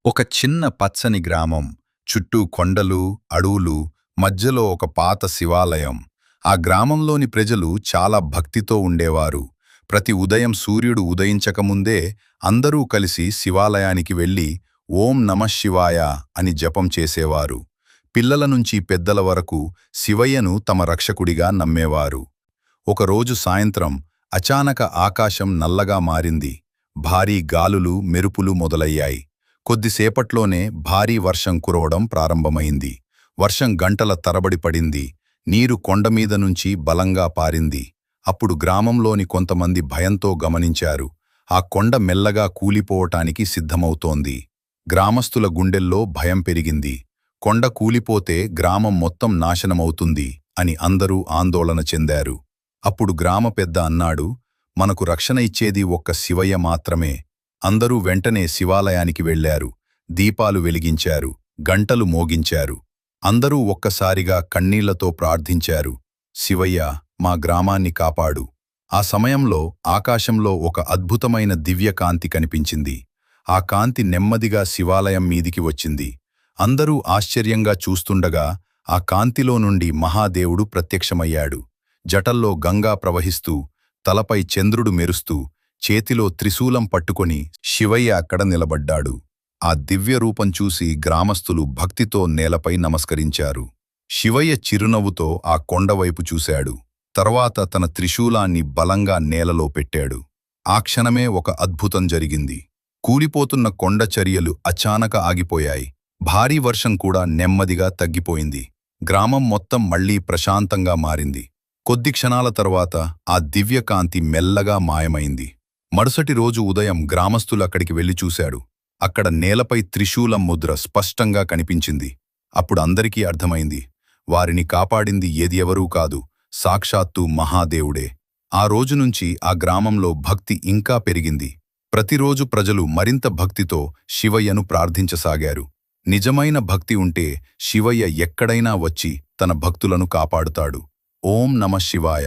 ఒక చిన్న పచ్చని గ్రామం, చుట్టూ కొండలు, అడవులు, మధ్యలో ఒక పాత శివాలయం. ఆ గ్రామంలోని ప్రజలు చాలా భక్తితో ఉండేవారు. ప్రతి ఉదయం సూర్యుడు ఉదయించకముందే అందరూ కలిసి శివాలయానికి వెళ్లి ఓం నమఃశివాయ అని జపం చేసేవారు. పిల్లల నుంచి పెద్దల వరకు శివయ్యను తమ రక్షకుడిగా నమ్మేవారు. ఒకరోజు సాయంత్రం అచానక ఆకాశం నల్లగా మారింది. భారీ గాలులు, మెరుపులు మొదలయ్యాయి. కొద్దిసేపట్లోనే భారీ వర్షం కురవడం ప్రారంభమైంది. వర్షం గంటల తరబడి పడింది. నీరు కొండమీద నుంచి బలంగా పారింది. అప్పుడు గ్రామంలోని కొంతమంది భయంతో గమనించారు. ఆ కొండ మెల్లగా కూలిపోవటానికి సిద్ధమవుతోంది. గ్రామస్తుల గుండెల్లో భయం పెరిగింది. కొండ కూలిపోతే గ్రామం మొత్తం నాశనమవుతుంది అని అందరూ ఆందోళన చెందారు. అప్పుడు గ్రామ పెద్ద అన్నాడు, మనకు రక్షణ ఇచ్చేది ఒక్క శివయ్య మాత్రమే. అందరూ వెంటనే శివాలయానికి వెళ్లారు. దీపాలు వెలిగించారు, గంటలు మోగించారు. అందరూ ఒక్కసారిగా కన్నీళ్లతో ప్రార్థించారు, శివయ్య, మా గ్రామాన్ని కాపాడు. ఆ సమయంలో ఆకాశంలో ఒక అద్భుతమైన దివ్యకాంతి కనిపించింది. ఆ కాంతి నెమ్మదిగా శివాలయం మీదికి వచ్చింది. అందరూ ఆశ్చర్యంగా చూస్తుండగా ఆ కాంతిలో నుండి మహాదేవుడు ప్రత్యక్షమయ్యాడు. జటల్లో గంగా ప్రవహిస్తూ, తలపై చంద్రుడు మెరుస్తూ, చేతిలో త్రిశూలం పట్టుకొని శివయ్య అక్కడ నిలబడ్డాడు. ఆ దివ్యరూపం చూసి గ్రామస్తులు భక్తితో నేలపై నమస్కరించారు. శివయ్య చిరునవ్వుతో ఆ కొండవైపు చూశాడు. తర్వాత తన త్రిశూలాన్ని బలంగా నేలలో పెట్టాడు. ఆ క్షణమే ఒక అద్భుతం జరిగింది. కూలిపోతున్న కొండ చర్యలు అచానక ఆగిపోయాయి. భారీ వర్షం కూడా నెమ్మదిగా తగ్గిపోయింది. గ్రామం మొత్తం మళ్లీ ప్రశాంతంగా మారింది. కొద్ది క్షణాల తర్వాత ఆ దివ్యకాంతి మెల్లగా మాయమైంది. మరుసటి రోజు ఉదయం గ్రామస్తులు అక్కడికి వెళ్లి చూశాడు. అక్కడ నేలపై త్రిశూలం ముద్ర స్పష్టంగా కనిపించింది. అప్పుడు అందరికీ అర్థమైంది, వారిని కాపాడింది ఏది ఎవరూ కాదు, సాక్షాత్తు మహాదేవుడే. ఆ రోజు నుంచి ఆ గ్రామంలో భక్తి ఇంకా పెరిగింది. ప్రతిరోజు ప్రజలు మరింత భక్తితో శివయ్యను ప్రార్థించసాగారు. నిజమైన భక్తి ఉంటే శివయ్య ఎక్కడైనా వచ్చి తన భక్తులను కాపాడుతాడు. ఓం నమఃశివాయ.